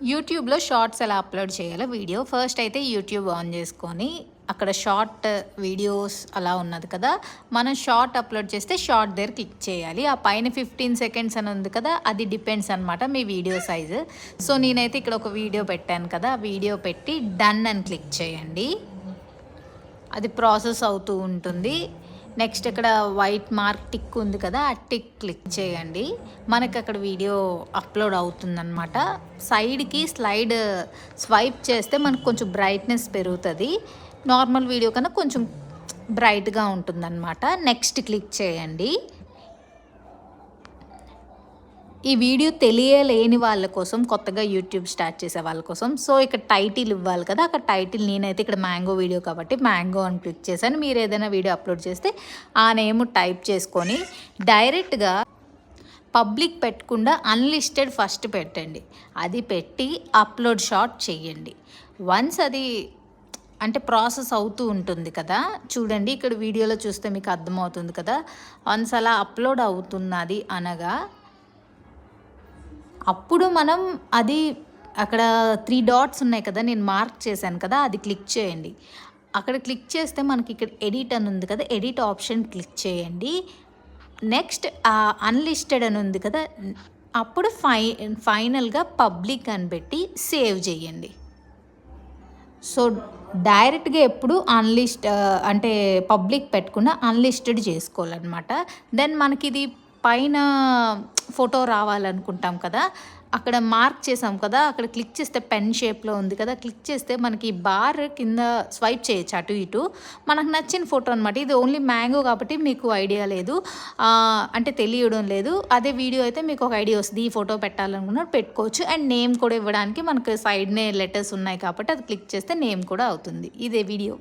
యూట్యూబ్లో షార్ట్స్ ఎలా అప్లోడ్ చేయాలో వీడియో ఫస్ట్ అయితే యూట్యూబ్ ఆన్ చేసుకొని అక్కడ షార్ట్ వీడియోస్ అలా ఉన్నది కదా, మనం షార్ట్ అప్లోడ్ చేస్తే షార్ట్ దగ్గర క్లిక్ చేయాలి. ఆ పైన 15 సెకండ్స్ అని ఉంది కదా, అది డిపెండ్స్ అనమాట మీ వీడియో సైజు. సో నేనైతే ఇక్కడ ఒక వీడియో పెట్టాను కదా, వీడియో పెట్టి డన్ అని క్లిక్ చేయండి. అది ప్రాసెస్ అవుతూ ఉంటుంది. నెక్స్ట్ ఇక్కడ వైట్ మార్క్ టిక్ ఉంది కదా, ఆ టిక్ క్లిక్ చేయండి. మనకి అక్కడ వీడియో అప్లోడ్ అవుతుందన్నమాట. సైడ్కి స్లైడ్ స్వైప్ చేస్తే మనకు కొంచెం బ్రైట్నెస్ పెరుగుతుంది. నార్మల్ వీడియో కన్నా కొంచెం బ్రైట్గా ఉంటుందన్నమాట. నెక్స్ట్ క్లిక్ చేయండి. ఈ వీడియో తెలియలేని వాళ్ళ కోసం, కొత్తగా యూట్యూబ్ స్టార్ట్ చేసే వాళ్ళ కోసం, సో ఇక్కడ టైటిల్ ఇవ్వాలి కదా, అక్కడ టైటిల్ నేనైతే ఇక్కడ మ్యాంగో వీడియో కాబట్టి మ్యాంగో అని క్లిక్ చేశాను. మీరు ఏదైనా వీడియో అప్లోడ్ చేస్తే ఆ నేమ్ టైప్ చేసుకొని డైరెక్ట్గా పబ్లిక్ పెట్టకుండా అన్లిస్టెడ్ ఫస్ట్ పెట్టండి. అది పెట్టి అప్లోడ్ షాట్ చేయండి. వన్స్ అది అంటే ప్రాసెస్ అవుతూ ఉంటుంది కదా, చూడండి ఇక్కడ వీడియోలో చూస్తే మీకు అర్థమవుతుంది కదా. వన్స్ అలా అప్లోడ్ అవుతున్నది అనగా అప్పుడు మనం అది అక్కడ 3 డాట్స్ ఉన్నాయి కదా, నేను మార్క్ చేశాను కదా, అది క్లిక్ చేయండి. అక్కడ క్లిక్ చేస్తే మనకి ఇక్కడ ఎడిట్ అని ఉంది కదా, ఎడిట్ ఆప్షన్ క్లిక్ చేయండి. నెక్స్ట్ అన్లిస్టెడ్ అని ఉంది కదా, అప్పుడు ఫైనల్గా పబ్లిక్ అని పెట్టి సేవ్ చేయండి. సో డైరెక్ట్గా ఎప్పుడు అంటే పబ్లిక్ పెట్టకుండా అన్లిస్టెడ్ చేసుకోవాలన్నమాట. దెన్ మనకి ఇది పైన ఫోటో రావాలనుకుంటాం కదా, అక్కడ మార్క్ చేసాం కదా, అక్కడ క్లిక్ చేస్తే పెన్ షేప్లో ఉంది కదా, క్లిక్ చేస్తే మనకి బార్ కింద స్వైప్ చేయొచ్చు అటు ఇటు. మనకు నచ్చిన ఫోటో అనమాట. ఇది ఓన్లీ మ్యాంగో కాబట్టి మీకు ఐడియా లేదు, అంటే తెలియడం లేదు. అదే వీడియో అయితే మీకు ఒక ఐడియా వస్తుంది, ఈ ఫోటో పెట్టాలనుకున్నప్పుడు పెట్టుకోవచ్చు. అండ్ నేమ్ కూడా ఇవ్వడానికి మనకు సైడ్నే లెటర్స్ ఉన్నాయి కాబట్టి అది క్లిక్ చేస్తే నేమ్ కూడా అవుతుంది. ఇదే వీడియో.